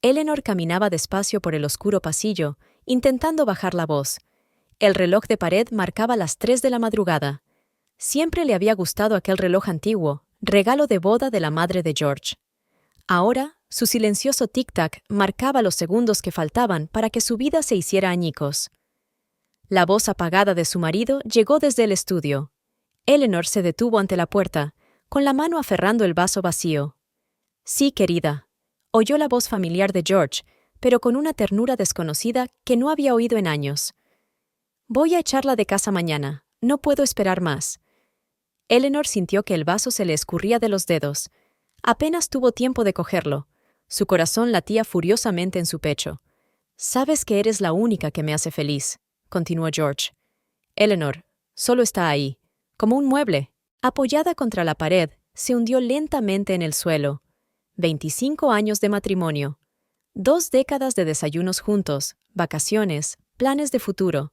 Eleanor caminaba despacio por el oscuro pasillo, intentando bajar la voz. El reloj de pared marcaba las 3 de la madrugada. Siempre le había gustado aquel reloj antiguo, regalo de boda de la madre de George. Ahora, su silencioso tic-tac marcaba los segundos que faltaban para que su vida se hiciera añicos. La voz apagada de su marido llegó desde el estudio. Eleanor se detuvo ante la puerta, con la mano aferrando el vaso vacío. «Sí, querida», oyó la voz familiar de George, pero con una ternura desconocida que no había oído en años. «Voy a echarla de casa mañana. No puedo esperar más». Eleanor sintió que el vaso se le escurría de los dedos. Apenas tuvo tiempo de cogerlo. Su corazón latía furiosamente en su pecho. «Sabes que eres la única que me hace feliz», continuó George. Eleanor, solo está ahí, como un mueble. Apoyada contra la pared, se hundió lentamente en el suelo. 25 años de matrimonio. 2 décadas de desayunos juntos, vacaciones, planes de futuro.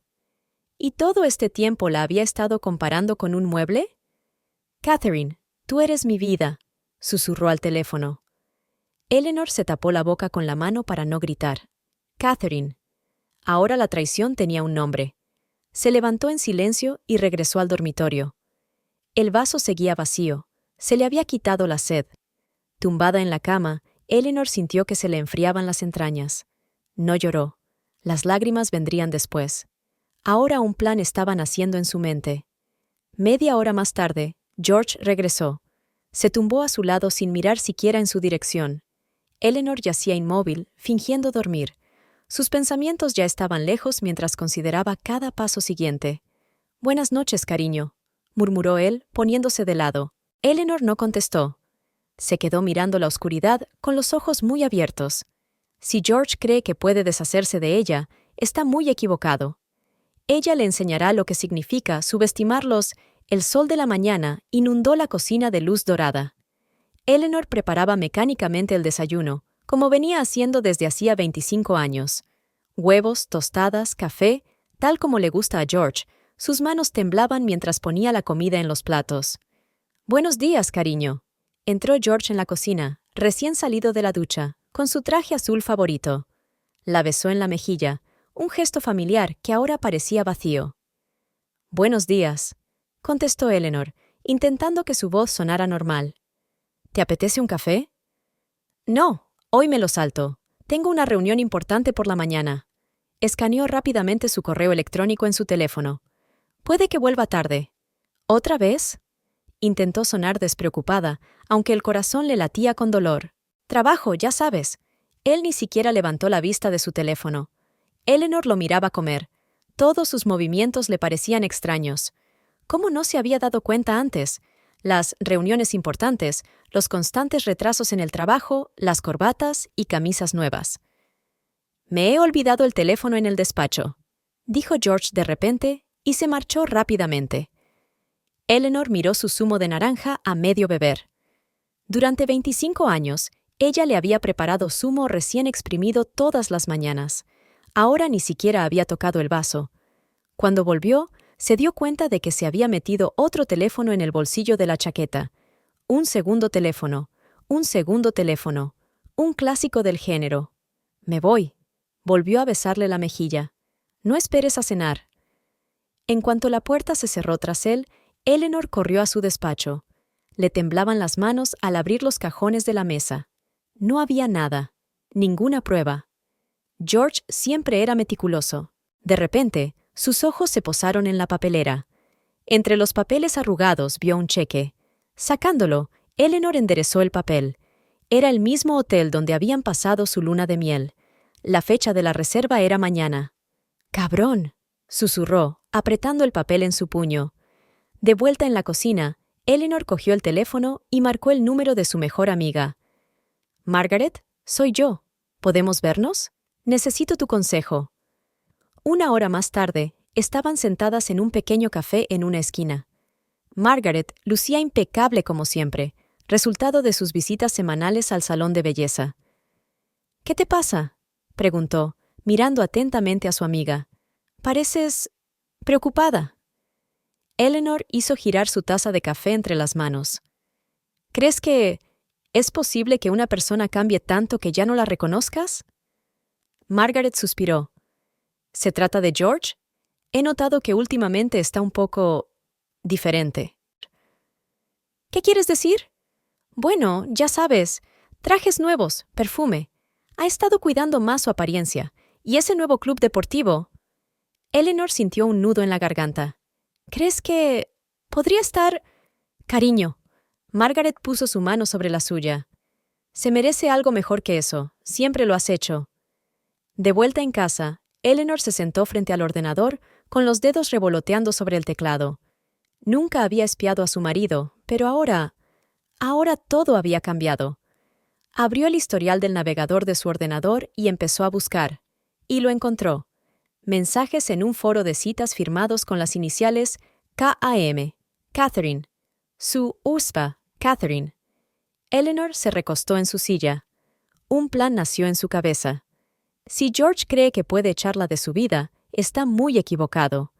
¿Y todo este tiempo la había estado comparando con un mueble? «Catherine, tú eres mi vida», susurró al teléfono. Eleanor se tapó la boca con la mano para no gritar. Catherine. Ahora la traición tenía un nombre. Se levantó en silencio y regresó al dormitorio. El vaso seguía vacío. Se le había quitado la sed. Tumbada en la cama, Eleanor sintió que se le enfriaban las entrañas. No lloró. Las lágrimas vendrían después. Ahora un plan estaba naciendo en su mente. Media hora más tarde, George regresó. Se tumbó a su lado sin mirar siquiera en su dirección. Eleanor yacía inmóvil, fingiendo dormir. Sus pensamientos ya estaban lejos mientras consideraba cada paso siguiente. «Buenas noches, cariño», murmuró él, poniéndose de lado. Eleanor no contestó. Se quedó mirando la oscuridad con los ojos muy abiertos. Si George cree que puede deshacerse de ella, está muy equivocado. Ella le enseñará lo que significa subestimarlos. El sol de la mañana inundó la cocina de luz dorada. Eleanor preparaba mecánicamente el desayuno, como venía haciendo desde hacía 25 años. Huevos, tostadas, café, tal como le gusta a George. Sus manos temblaban mientras ponía la comida en los platos. «Buenos días, cariño». Entró George en la cocina, recién salido de la ducha, con su traje azul favorito. La besó en la mejilla, un gesto familiar que ahora parecía vacío. «Buenos días», contestó Eleanor, intentando que su voz sonara normal. «¿Te apetece un café?» «No, hoy me lo salto. Tengo una reunión importante por la mañana». Escaneó rápidamente su correo electrónico en su teléfono. «Puede que vuelva tarde». «¿Otra vez?» Intentó sonar despreocupada, aunque el corazón le latía con dolor. «Trabajo, ya sabes». Él ni siquiera levantó la vista de su teléfono. Eleanor lo miraba comer. Todos sus movimientos le parecían extraños. ¿Cómo no se había dado cuenta antes? Las reuniones importantes, los constantes retrasos en el trabajo, las corbatas y camisas nuevas. «Me he olvidado el teléfono en el despacho», dijo George de repente y se marchó rápidamente. Eleanor miró su zumo de naranja a medio beber. Durante 25 años, ella le había preparado zumo recién exprimido todas las mañanas. Ahora ni siquiera había tocado el vaso. Cuando volvió, se dio cuenta de que se había metido otro teléfono en el bolsillo de la chaqueta. Un segundo teléfono, un clásico del género. «Me voy». Volvió a besarle la mejilla. «No esperes a cenar». En cuanto la puerta se cerró tras él, Eleanor corrió a su despacho. Le temblaban las manos al abrir los cajones de la mesa. No había nada, ninguna prueba. George siempre era meticuloso. De repente, sus ojos se posaron en la papelera. Entre los papeles arrugados vio un cheque. Sacándolo, Eleanor enderezó el papel. Era el mismo hotel donde habían pasado su luna de miel. La fecha de la reserva era mañana. «¡Cabrón!», susurró, apretando el papel en su puño. De vuelta en la cocina, Eleanor cogió el teléfono y marcó el número de su mejor amiga. «Margaret, soy yo. ¿Podemos vernos? Necesito tu consejo». Una hora más tarde, estaban sentadas en un pequeño café en una esquina. Margaret lucía impecable como siempre, resultado de sus visitas semanales al salón de belleza. «¿Qué te pasa?», preguntó, mirando atentamente a su amiga. «Pareces preocupada». Eleanor hizo girar su taza de café entre las manos. «¿Crees que...?» ¿Es posible que una persona cambie tanto que ya no la reconozcas? Margaret suspiró. ¿Se trata de George? He notado que últimamente está un poco diferente. ¿Qué quieres decir? Bueno, ya sabes, trajes nuevos, perfume. Ha estado cuidando más su apariencia. ¿Y ese nuevo club deportivo? Eleanor sintió un nudo en la garganta. ¿Crees que podría estar? Cariño. Margaret puso su mano sobre la suya. Se merece algo mejor que eso. Siempre lo has hecho. De vuelta en casa, Eleanor se sentó frente al ordenador, con los dedos revoloteando sobre el teclado. Nunca había espiado a su marido, pero ahora todo había cambiado. Abrió el historial del navegador de su ordenador y empezó a buscar. Y lo encontró. Mensajes en un foro de citas firmados con las iniciales KAM, Catherine. Su USPA, Catherine. Eleanor se recostó en su silla. Un plan nació en su cabeza. Si George cree que puede echarla de su vida, está muy equivocado.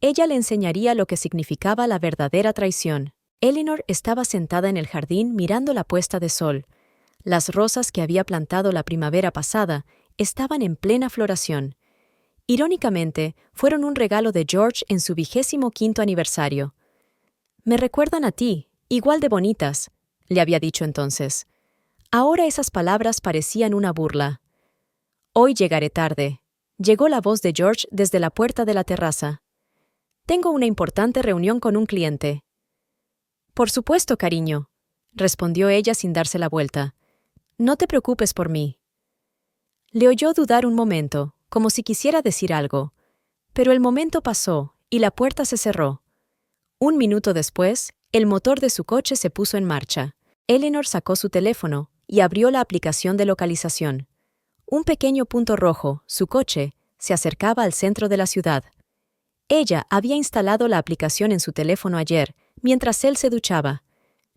Ella le enseñaría lo que significaba la verdadera traición. Eleanor estaba sentada en el jardín mirando la puesta de sol. Las rosas que había plantado la primavera pasada estaban en plena floración. Irónicamente, fueron un regalo de George en su 25º aniversario. «Me recuerdan a ti, igual de bonitas», le había dicho entonces. Ahora esas palabras parecían una burla. «Hoy llegaré tarde», llegó la voz de George desde la puerta de la terraza. «Tengo una importante reunión con un cliente». «Por supuesto, cariño», respondió ella sin darse la vuelta. «No te preocupes por mí». Le oyó dudar un momento, como si quisiera decir algo. Pero el momento pasó y la puerta se cerró. Un minuto después, el motor de su coche se puso en marcha. Eleanor sacó su teléfono y abrió la aplicación de localización. Un pequeño punto rojo, su coche, se acercaba al centro de la ciudad. Ella había instalado la aplicación en su teléfono ayer, mientras él se duchaba.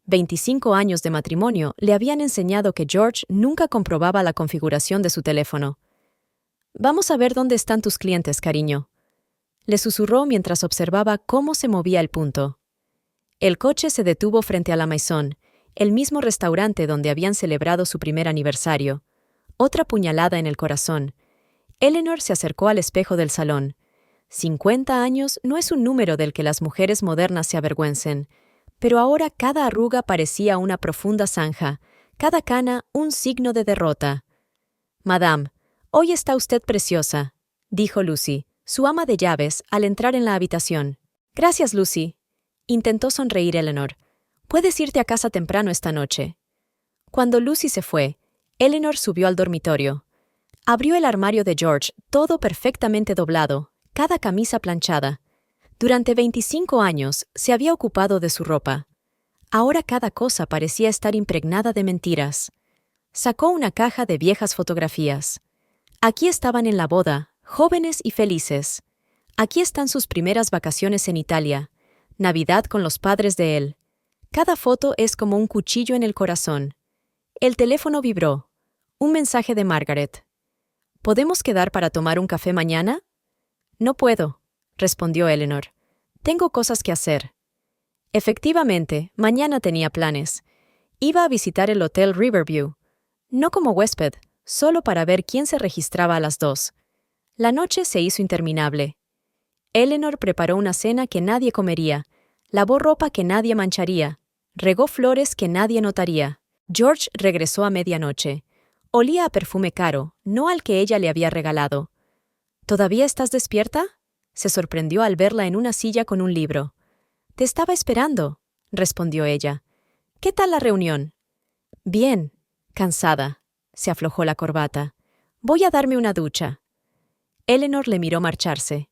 25 años de matrimonio le habían enseñado que George nunca comprobaba la configuración de su teléfono. «Vamos a ver dónde están tus clientes, cariño», le susurró mientras observaba cómo se movía el punto. El coche se detuvo frente a la Maison, el mismo restaurante donde habían celebrado su primer aniversario. Otra puñalada en el corazón. Eleanor se acercó al espejo del salón. 50 años no es un número del que las mujeres modernas se avergüencen, pero ahora cada arruga parecía una profunda zanja, cada cana un signo de derrota. «Madame, hoy está usted preciosa», dijo Lucy, su ama de llaves, al entrar en la habitación. «Gracias, Lucy», intentó sonreír Eleanor. «Puedes irte a casa temprano esta noche». Cuando Lucy se fue, Eleanor subió al dormitorio. Abrió el armario de George, todo perfectamente doblado, cada camisa planchada. Durante 25 años se había ocupado de su ropa. Ahora cada cosa parecía estar impregnada de mentiras. Sacó una caja de viejas fotografías. Aquí estaban en la boda, jóvenes y felices. Aquí están sus primeras vacaciones en Italia, Navidad con los padres de él. Cada foto es como un cuchillo en el corazón. El teléfono vibró. Un mensaje de Margaret. «¿Podemos quedar para tomar un café mañana?» «No puedo», respondió Eleanor. «Tengo cosas que hacer». Efectivamente, mañana tenía planes. Iba a visitar el Hotel Riverview. No como huésped, solo para ver quién se registraba a las 2. La noche se hizo interminable. Eleanor preparó una cena que nadie comería, lavó ropa que nadie mancharía, regó flores que nadie notaría. George regresó a medianoche. Olía a perfume caro, no al que ella le había regalado. «¿Todavía estás despierta?», se sorprendió al verla en una silla con un libro. «Te estaba esperando», respondió ella. «¿Qué tal la reunión?» «Bien, cansada», se aflojó la corbata. «Voy a darme una ducha». Eleanor le miró marcharse.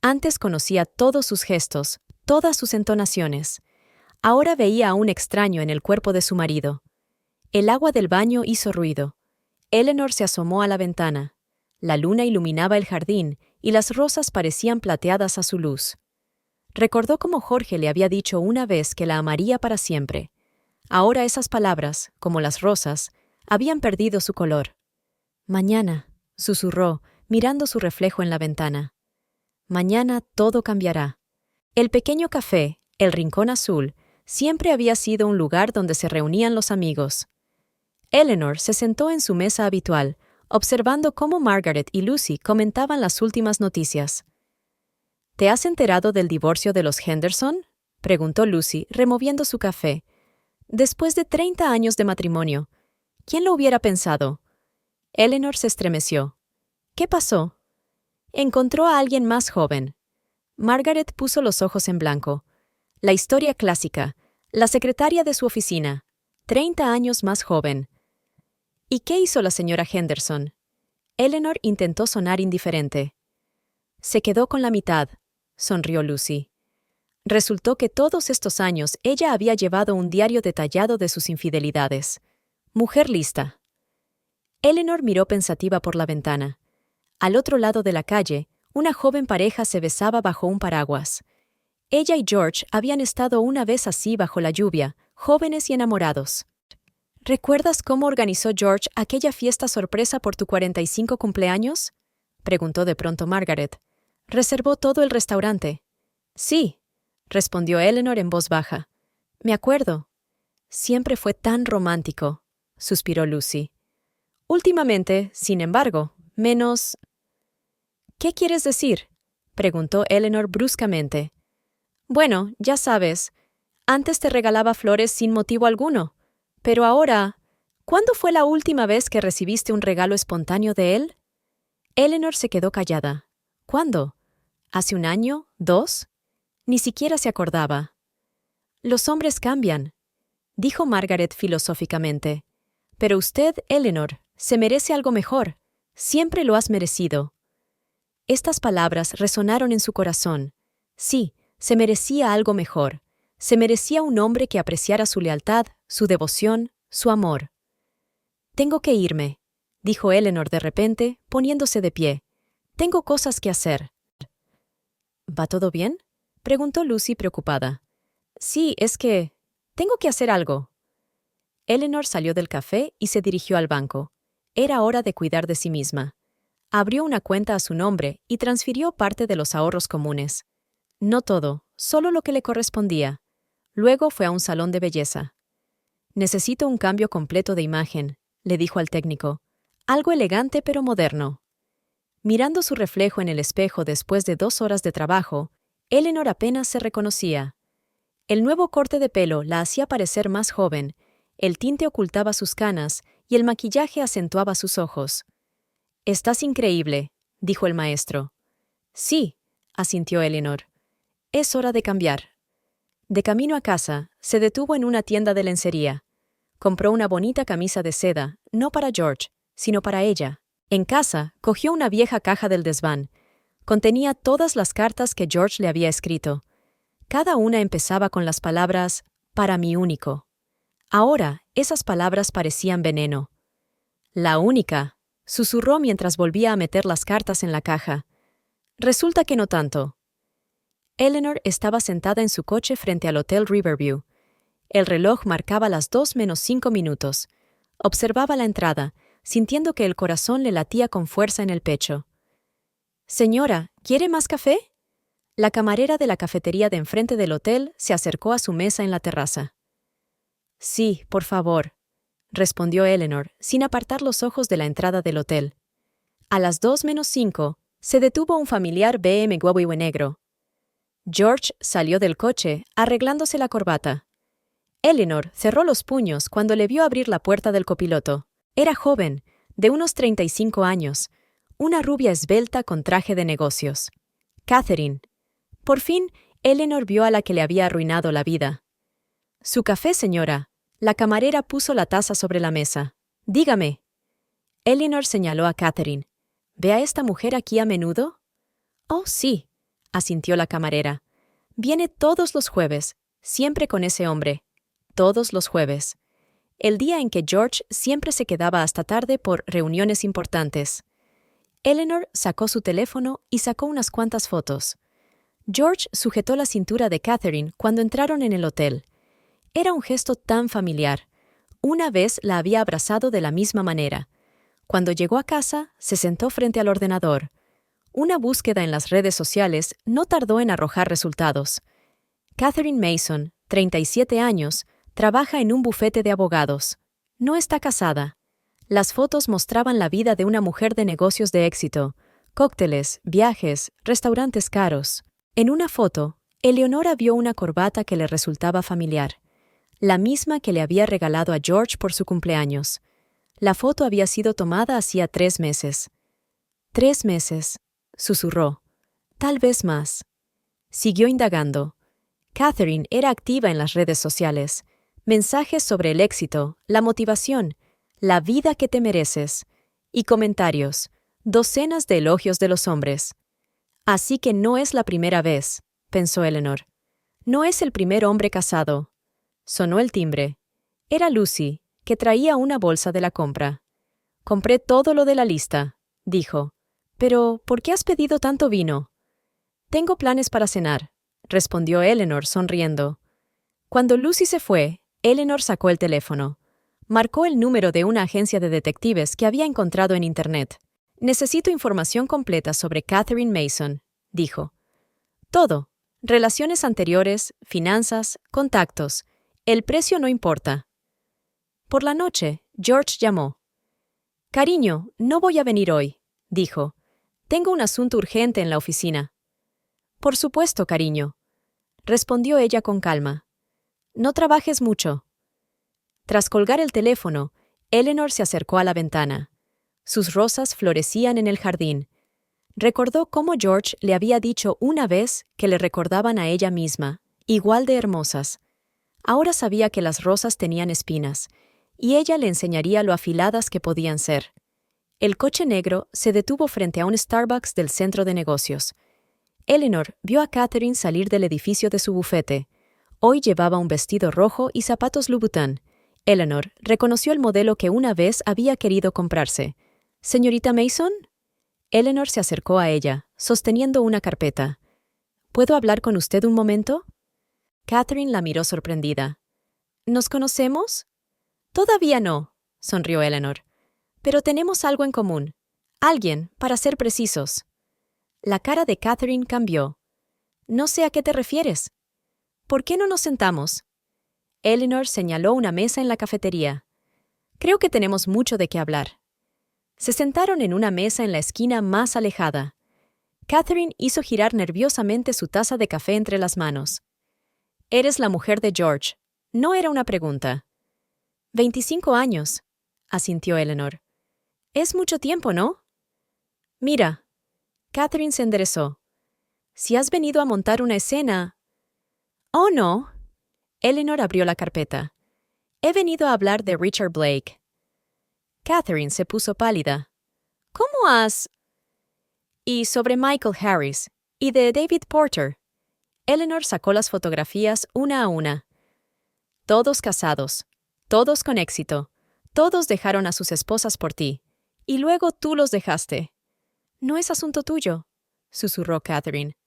Antes conocía todos sus gestos, todas sus entonaciones. Ahora veía a un extraño en el cuerpo de su marido. El agua del baño hizo ruido. Eleanor se asomó a la ventana. La luna iluminaba el jardín y las rosas parecían plateadas a su luz. Recordó cómo Jorge le había dicho una vez que la amaría para siempre. Ahora esas palabras, como las rosas, habían perdido su color. «Mañana», susurró, mirando su reflejo en la ventana. «Mañana todo cambiará». El pequeño café, el Rincón Azul, siempre había sido un lugar donde se reunían los amigos. Eleanor se sentó en su mesa habitual, observando cómo Margaret y Lucy comentaban las últimas noticias. ¿Te has enterado del divorcio de los Henderson?, preguntó Lucy, removiendo su café. Después de 30 años de matrimonio. ¿Quién lo hubiera pensado? Eleanor se estremeció. ¿Qué pasó? Encontró a alguien más joven. Margaret puso los ojos en blanco. La historia clásica. La secretaria de su oficina. 30 años más joven. ¿Y qué hizo la señora Henderson? Eleanor intentó sonar indiferente. Se quedó con la mitad, sonrió Lucy. Resultó que todos estos años ella había llevado un diario detallado de sus infidelidades. Mujer lista. Eleanor miró pensativa por la ventana. Al otro lado de la calle, una joven pareja se besaba bajo un paraguas. Ella y George habían estado una vez así bajo la lluvia, jóvenes y enamorados. ¿Recuerdas cómo organizó George aquella fiesta sorpresa por tu 45 cumpleaños? Preguntó de pronto Margaret. ¿Reservó todo el restaurante? Sí, respondió Eleanor en voz baja. Me acuerdo. Siempre fue tan romántico, suspiró Lucy. Últimamente, sin embargo, menos... ¿Qué quieres decir? Preguntó Eleanor bruscamente. Bueno, ya sabes, antes te regalaba flores sin motivo alguno, pero ahora, ¿cuándo fue la última vez que recibiste un regalo espontáneo de él? Eleanor se quedó callada. ¿Cuándo? ¿Hace un año? ¿2? Ni siquiera se acordaba. Los hombres cambian, dijo Margaret filosóficamente. Pero usted, Eleanor, se merece algo mejor. Siempre lo has merecido. Estas palabras resonaron en su corazón. Sí, se merecía algo mejor. Se merecía un hombre que apreciara su lealtad, su devoción, su amor. Tengo que irme, dijo Eleanor de repente, poniéndose de pie. Tengo cosas que hacer. ¿Va todo bien? Preguntó Lucy preocupada. Sí, es que... tengo que hacer algo. Eleanor salió del café y se dirigió al banco. Era hora de cuidar de sí misma. Abrió una cuenta a su nombre y transfirió parte de los ahorros comunes. No todo, solo lo que le correspondía. Luego fue a un salón de belleza. Necesito un cambio completo de imagen, le dijo al técnico. Algo elegante pero moderno. Mirando su reflejo en el espejo después de 2 horas de trabajo, Eleanor apenas se reconocía. El nuevo corte de pelo la hacía parecer más joven, el tinte ocultaba sus canas y el maquillaje acentuaba sus ojos. «Estás increíble», dijo el maestro. «Sí», asintió Eleanor. «Es hora de cambiar». De camino a casa, se detuvo en una tienda de lencería. Compró una bonita camisa de seda, no para George, sino para ella. En casa, cogió una vieja caja del desván. Contenía todas las cartas que George le había escrito. Cada una empezaba con las palabras «para mi único». Ahora, esas palabras parecían veneno. «La única», susurró mientras volvía a meter las cartas en la caja. «Resulta que no tanto». Eleanor estaba sentada en su coche frente al Hotel Riverview. El reloj marcaba las 2 menos 5 minutos. Observaba la entrada, sintiendo que el corazón le latía con fuerza en el pecho. «Señora, ¿quiere más café?» La camarera de la cafetería de enfrente del hotel se acercó a su mesa en la terraza. «Sí, por favor», respondió Eleanor, sin apartar los ojos de la entrada del hotel. A las 2 menos 5, se detuvo un familiar BMW negro. George salió del coche, arreglándose la corbata. Eleanor cerró los puños cuando le vio abrir la puerta del copiloto. Era joven, de unos 35 años, una rubia esbelta con traje de negocios. Catherine. Por fin, Eleanor vio a la que le había arruinado la vida. «Su café, señora». La camarera puso la taza sobre la mesa. «Dígame». Eleanor señaló a Catherine. «¿Ve a esta mujer aquí a menudo?» «Oh, sí», asintió la camarera. «Viene todos los jueves, siempre con ese hombre. Todos los jueves. El día en que George siempre se quedaba hasta tarde por reuniones importantes». Eleanor sacó su teléfono y sacó unas cuantas fotos. George sujetó la cintura de Catherine cuando entraron en el hotel. Era un gesto tan familiar. Una vez la había abrazado de la misma manera. Cuando llegó a casa, se sentó frente al ordenador. Una búsqueda en las redes sociales no tardó en arrojar resultados. Catherine Mason, 37 años, trabaja en un bufete de abogados. No está casada. Las fotos mostraban la vida de una mujer de negocios de éxito, cócteles, viajes, restaurantes caros. En una foto, Eleonora vio una corbata que le resultaba familiar, la misma que le había regalado a George por su cumpleaños. La foto había sido tomada hacía 3 meses. 3 meses, susurró. Tal vez más. Siguió indagando. Catherine era activa en las redes sociales. Mensajes sobre el éxito, la motivación, la vida que te mereces, y comentarios, docenas de elogios de los hombres. Así que no es la primera vez, pensó Eleanor. No es el primer hombre casado. Sonó el timbre. Era Lucy, que traía una bolsa de la compra. Compré todo lo de la lista, dijo. Pero, ¿por qué has pedido tanto vino? Tengo planes para cenar, respondió Eleanor sonriendo. Cuando Lucy se fue, Eleanor sacó el teléfono. Marcó el número de una agencia de detectives que había encontrado en Internet. Necesito información completa sobre Catherine Mason, dijo. Todo. Relaciones anteriores, finanzas, contactos. El precio no importa. Por la noche, George llamó. Cariño, no voy a venir hoy, dijo. Tengo un asunto urgente en la oficina. Por supuesto, cariño, respondió ella con calma. No trabajes mucho. Tras colgar el teléfono, Eleanor se acercó a la ventana. Sus rosas florecían en el jardín. Recordó cómo George le había dicho una vez que le recordaban a ella misma, igual de hermosas. Ahora sabía que las rosas tenían espinas, y ella le enseñaría lo afiladas que podían ser. El coche negro se detuvo frente a un Starbucks del centro de negocios. Eleanor vio a Catherine salir del edificio de su bufete. Hoy llevaba un vestido rojo y zapatos Louboutin. Eleanor reconoció el modelo que una vez había querido comprarse. «¿Señorita Mason?» Eleanor se acercó a ella, sosteniendo una carpeta. «¿Puedo hablar con usted un momento?» Catherine la miró sorprendida. «¿Nos conocemos?» «Todavía no», sonrió Eleanor. «Pero tenemos algo en común. Alguien, para ser precisos». La cara de Catherine cambió. «No sé a qué te refieres. ¿Por qué no nos sentamos?» Eleanor señaló una mesa en la cafetería. «Creo que tenemos mucho de qué hablar». Se sentaron en una mesa en la esquina más alejada. Catherine hizo girar nerviosamente su taza de café entre las manos. «Eres la mujer de George». No era una pregunta. 25 años, asintió Eleanor. Es mucho tiempo, ¿no? Mira. Catherine se enderezó. Si has venido a montar una escena... Oh, no. Eleanor abrió la carpeta. He venido a hablar de Richard Blake. Catherine se puso pálida. ¿Cómo has...? Y sobre Michael Harris, y de David Porter. Eleanor sacó las fotografías una a una. Todos casados, todos con éxito, todos dejaron a sus esposas por ti, y luego tú los dejaste. No es asunto tuyo, susurró Catherine.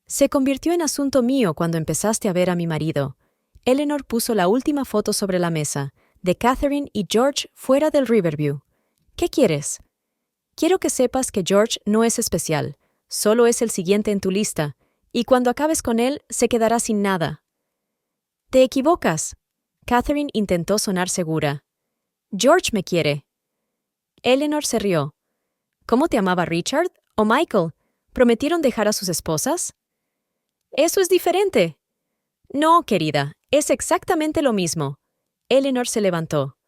Se convirtió en asunto mío cuando empezaste a ver a mi marido. Eleanor puso la última foto sobre la mesa, de Catherine y George fuera del Riverview. ¿Qué quieres? Quiero que sepas que George no es especial, solo es el siguiente en tu lista, y cuando acabes con él, se quedará sin nada. Te equivocas. Catherine intentó sonar segura. George me quiere. Eleanor se rió. ¿Cómo te amaba Richard o Michael? ¿Prometieron dejar a sus esposas? Eso es diferente. No, querida, es exactamente lo mismo. Eleanor se levantó.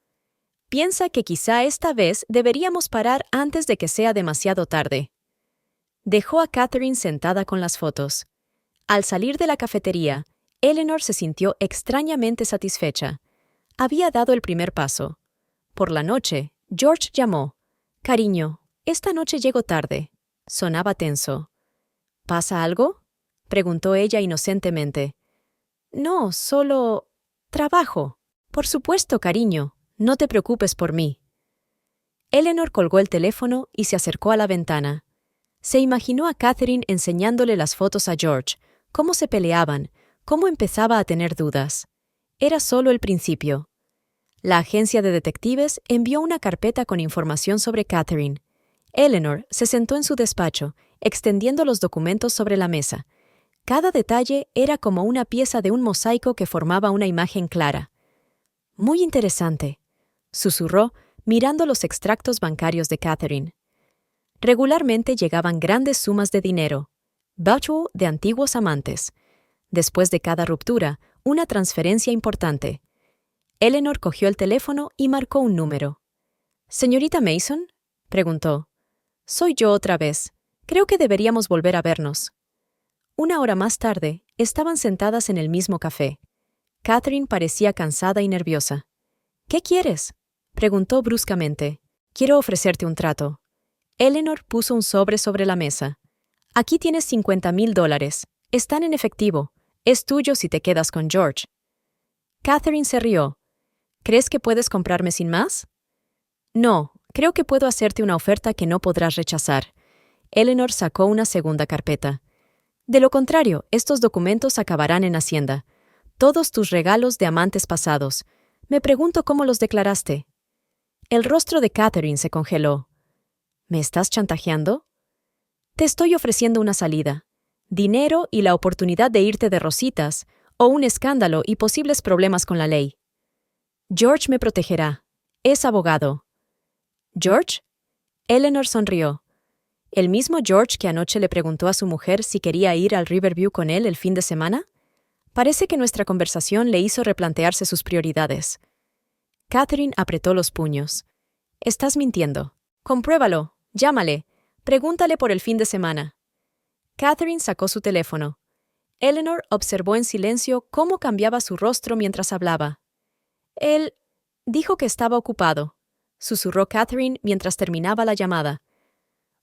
Piensa que quizá esta vez deberíamos parar antes de que sea demasiado tarde. Dejó a Catherine sentada con las fotos. Al salir de la cafetería, Eleanor se sintió extrañamente satisfecha. Había dado el primer paso. Por la noche, George llamó. «Cariño, esta noche llego tarde». Sonaba tenso. «¿Pasa algo?», preguntó ella inocentemente. «No, solo... trabajo». «Por supuesto, cariño. No te preocupes por mí». Eleanor colgó el teléfono y se acercó a la ventana. Se imaginó a Catherine enseñándole las fotos a George, cómo se peleaban, cómo empezaba a tener dudas. Era solo el principio. La agencia de detectives envió una carpeta con información sobre Catherine. Eleanor se sentó en su despacho, extendiendo los documentos sobre la mesa. Cada detalle era como una pieza de un mosaico que formaba una imagen clara. «Muy interesante», susurró, mirando los extractos bancarios de Catherine. Regularmente llegaban grandes sumas de dinero, voucher de antiguos amantes. Después de cada ruptura, una transferencia importante. Eleanor cogió el teléfono y marcó un número. «¿Señorita Mason?», preguntó. «Soy yo otra vez. Creo que deberíamos volver a vernos». Una hora más tarde, estaban sentadas en el mismo café. Catherine parecía cansada y nerviosa. «¿Qué quieres?», preguntó bruscamente. «Quiero ofrecerte un trato». Eleanor puso un sobre la mesa. «Aquí tienes $50,000. Están en efectivo. Es tuyo si te quedas con George». Catherine se rió. «¿Crees que puedes comprarme sin más?». «No, creo que puedo hacerte una oferta que no podrás rechazar». Eleanor sacó una segunda carpeta. «De lo contrario, estos documentos acabarán en Hacienda. Todos tus regalos de amantes pasados. Me pregunto cómo los declaraste». El rostro de Catherine se congeló. «¿Me estás chantajeando?». «Te estoy ofreciendo una salida. Dinero y la oportunidad de irte de rositas, o un escándalo y posibles problemas con la ley». «George me protegerá. Es abogado». «¿George?». Eleanor sonrió. ¿El mismo George que anoche le preguntó a su mujer si quería ir al Riverview con él el fin de semana? Parece que nuestra conversación le hizo replantearse sus prioridades. Catherine apretó los puños. «Estás mintiendo. Compruébalo. Llámale. Pregúntale por el fin de semana». Catherine sacó su teléfono. Eleanor observó en silencio cómo cambiaba su rostro mientras hablaba. «Él dijo que estaba ocupado», susurró Catherine mientras terminaba la llamada.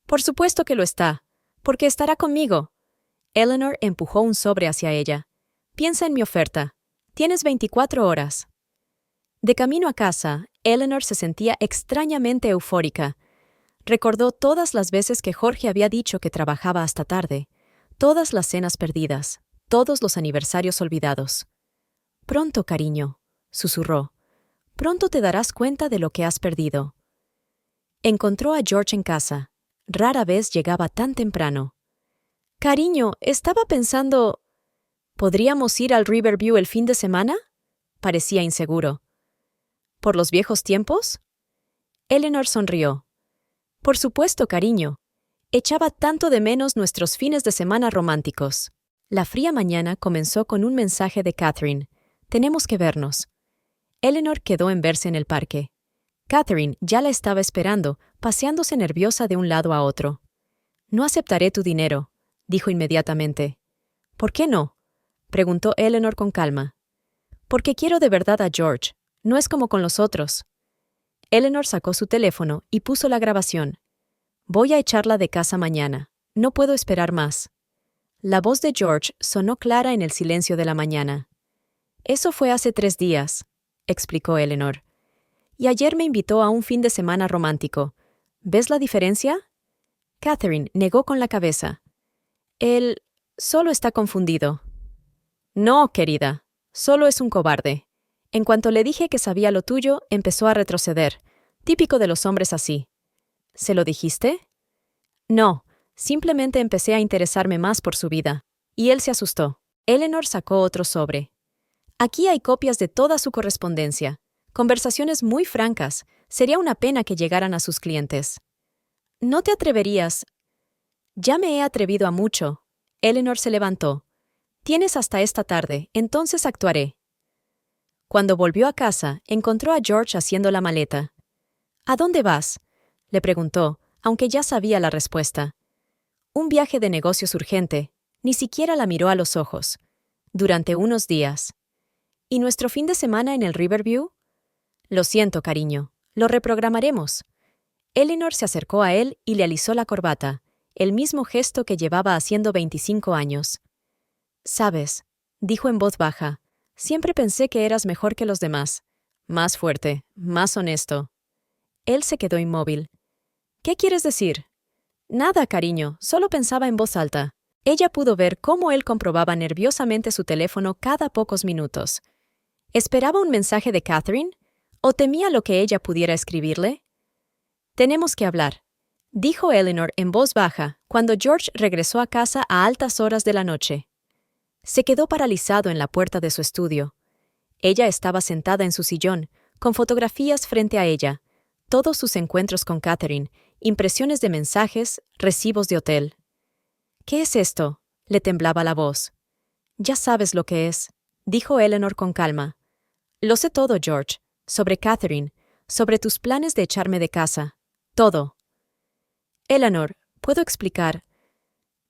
«Por supuesto que lo está, porque estará conmigo». Eleanor empujó un sobre hacia ella. «Piensa en mi oferta. Tienes 24 horas». De camino a casa, Eleanor se sentía extrañamente eufórica. Recordó todas las veces que Jorge había dicho que trabajaba hasta tarde, todas las cenas perdidas, todos los aniversarios olvidados. «Pronto, cariño», susurró. «Pronto te darás cuenta de lo que has perdido». Encontró a George en casa. Rara vez llegaba tan temprano. «Cariño, estaba pensando... ¿podríamos ir al Riverview el fin de semana?». Parecía inseguro. «¿Por los viejos tiempos?». Eleanor sonrió. «Por supuesto, cariño. Echaba tanto de menos nuestros fines de semana románticos». La fría mañana comenzó con un mensaje de Catherine. «Tenemos que vernos». Eleanor quedó en verse en el parque. Catherine ya la estaba esperando, paseándose nerviosa de un lado a otro. «No aceptaré tu dinero», dijo inmediatamente. «¿Por qué no?», preguntó Eleanor con calma. «Porque quiero de verdad a George. No es como con los otros». Eleanor sacó su teléfono y puso la grabación. «Voy a echarla de casa mañana. No puedo esperar más». La voz de George sonó clara en el silencio de la mañana. «Eso fue hace 3 días», explicó Eleanor. «Y ayer me invitó a un fin de semana romántico. ¿Ves la diferencia?». Catherine negó con la cabeza. «Él solo está confundido». «No, querida, solo es un cobarde. En cuanto le dije que sabía lo tuyo, empezó a retroceder. Típico de los hombres así». «¿Se lo dijiste?». «No, simplemente empecé a interesarme más por su vida». Y él se asustó. Eleanor sacó otro sobre. «Aquí hay copias de toda su correspondencia. Conversaciones muy francas. Sería una pena que llegaran a sus clientes». «No te atreverías». «Ya me he atrevido a mucho». Eleanor se levantó. «Tienes hasta esta tarde, entonces actuaré». Cuando volvió a casa, encontró a George haciendo la maleta. «¿A dónde vas?», le preguntó, aunque ya sabía la respuesta. «Un viaje de negocios urgente». Ni siquiera la miró a los ojos. «Durante unos días». «¿Y nuestro fin de semana en el Riverview?». «Lo siento, cariño. Lo reprogramaremos». Eleanor se acercó a él y le alisó la corbata, el mismo gesto que llevaba haciendo 25 años. «Sabes», dijo en voz baja, «siempre pensé que eras mejor que los demás. Más fuerte, más honesto». Él se quedó inmóvil. «¿Qué quieres decir?». «Nada, cariño, solo pensaba en voz alta». Ella pudo ver cómo él comprobaba nerviosamente su teléfono cada pocos minutos. ¿Esperaba un mensaje de Catherine? ¿O temía lo que ella pudiera escribirle? «Tenemos que hablar», dijo Eleanor en voz baja cuando George regresó a casa a altas horas de la noche. Se quedó paralizado en la puerta de su estudio. Ella estaba sentada en su sillón, con fotografías frente a ella, todos sus encuentros con Catherine, impresiones de mensajes, recibos de hotel. «¿Qué es esto?», le temblaba la voz. «Ya sabes lo que es», dijo Eleanor con calma. «Lo sé todo, George, sobre Catherine, sobre tus planes de echarme de casa. Todo». «Eleanor, ¿puedo explicar?»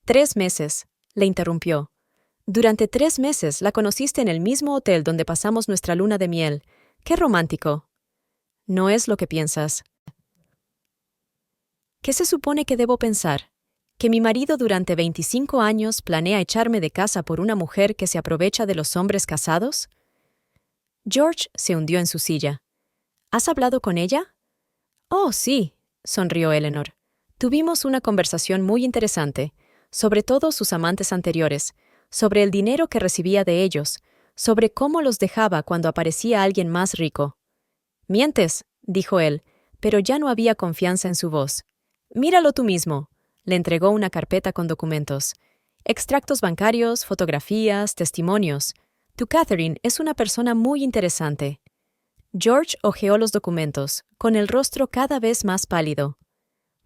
3 meses, le interrumpió. «Durante 3 meses la conociste en el mismo hotel donde pasamos nuestra luna de miel. ¡Qué romántico!». «No es lo que piensas». «¿Qué se supone que debo pensar? ¿Que mi marido durante 25 años planea echarme de casa por una mujer que se aprovecha de los hombres casados?» George se hundió en su silla. «¿Has hablado con ella?» «Oh, sí», sonrió Eleanor. «Tuvimos una conversación muy interesante, sobre todo sus amantes anteriores, sobre el dinero que recibía de ellos, sobre cómo los dejaba cuando aparecía alguien más rico». «Mientes», dijo él, pero ya no había confianza en su voz. «Míralo tú mismo». Le entregó una carpeta con documentos. Extractos bancarios, fotografías, testimonios. Tu Catherine es una persona muy interesante. George hojeó los documentos, con el rostro cada vez más pálido.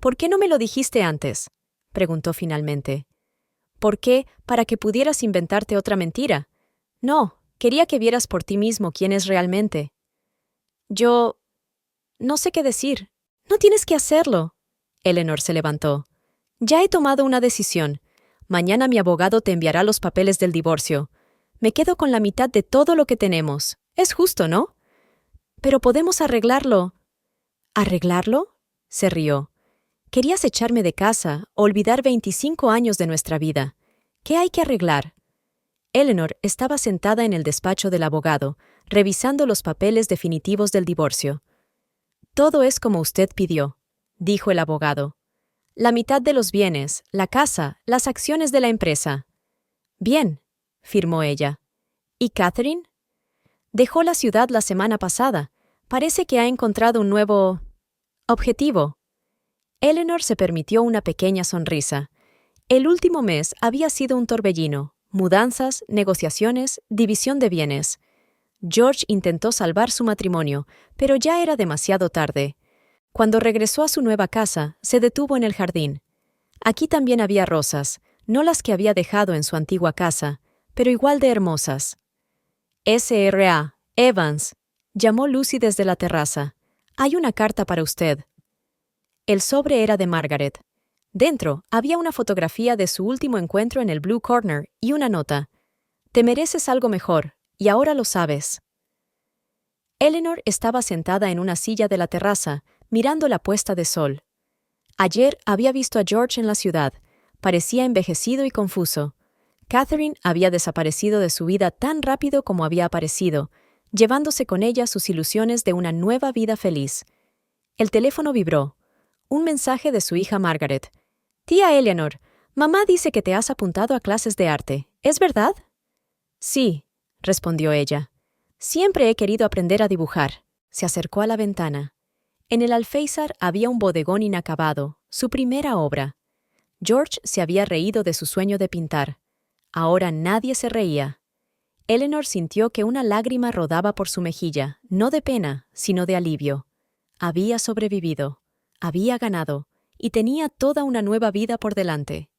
«¿Por qué no me lo dijiste antes?», preguntó finalmente. «¿Por qué? Para que pudieras inventarte otra mentira. No, quería que vieras por ti mismo quién es realmente». «Yo... no sé qué decir». «No tienes que hacerlo». Eleanor se levantó. «Ya he tomado una decisión. Mañana mi abogado te enviará los papeles del divorcio. Me quedo con la mitad de todo lo que tenemos. Es justo, ¿no? Pero podemos arreglarlo». «¿Arreglarlo?», se rió. «Querías echarme de casa, olvidar 25 años de nuestra vida. ¿Qué hay que arreglar?». Eleanor estaba sentada en el despacho del abogado, revisando los papeles definitivos del divorcio. «Todo es como usted pidió», dijo el abogado. «La mitad de los bienes, la casa, las acciones de la empresa». «Bien», firmó ella. «¿Y Catherine?». «Dejó la ciudad la semana pasada. Parece que ha encontrado un nuevo... objetivo». Eleanor se permitió una pequeña sonrisa. El último mes había sido un torbellino: mudanzas, negociaciones, división de bienes. George intentó salvar su matrimonio, pero ya era demasiado tarde. Cuando regresó a su nueva casa, se detuvo en el jardín. Aquí también había rosas, no las que había dejado en su antigua casa, pero igual de hermosas. «S.R.A. Evans», llamó Lucy desde la terraza. «Hay una carta para usted». El sobre era de Margaret. Dentro había una fotografía de su último encuentro en el Blue Corner y una nota. «Te mereces algo mejor, y ahora lo sabes». Eleanor estaba sentada en una silla de la terraza, mirando la puesta de sol. Ayer había visto a George en la ciudad. Parecía envejecido y confuso. Catherine había desaparecido de su vida tan rápido como había aparecido, llevándose con ella sus ilusiones de una nueva vida feliz. El teléfono vibró. Un mensaje de su hija Margaret. «Tía Eleanor, mamá dice que te has apuntado a clases de arte. ¿Es verdad?». «Sí», respondió ella. «Siempre he querido aprender a dibujar». Se acercó a la ventana. En el alféizar había un bodegón inacabado, su primera obra. George se había reído de su sueño de pintar. Ahora nadie se reía. Eleanor sintió que una lágrima rodaba por su mejilla, no de pena, sino de alivio. Había sobrevivido, había ganado, y tenía toda una nueva vida por delante.